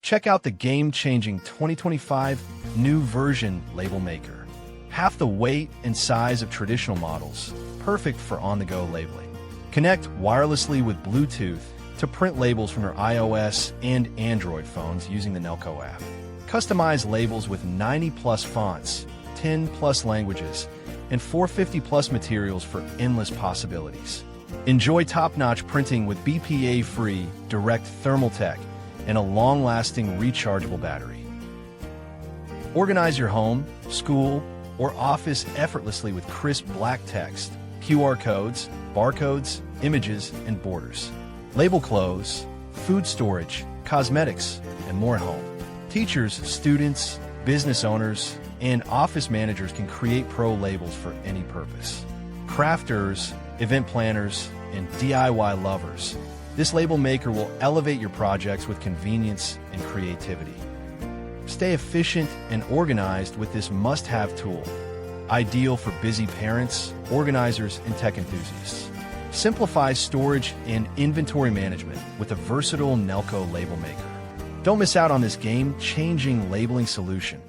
Check out the game-changing 2025 new version label maker. Half the weight and size of traditional models, perfect for on-the-go labeling. Connect wirelessly with Bluetooth to print labels from your iOS and Android phones using the Nelko app. Customize labels with 90-plus fonts, 10-plus languages, and 450-plus materials for endless possibilities. Enjoy top-notch printing with BPA-free direct thermal tech and a long-lasting rechargeable battery. Organize your home, school, or office effortlessly with crisp black text, QR codes, barcodes, images, and borders. Label clothes, food storage, cosmetics, and more at home. Teachers, students, business owners, and office managers can create pro labels for any purpose. Crafters, event planners, and DIY lovers, this label maker will elevate your projects with convenience and creativity. Stay efficient and organized with this must-have tool, ideal for busy parents, organizers, and tech enthusiasts. Simplify storage and inventory management with a versatile Nelko label maker. Don't miss out on this game-changing labeling solution.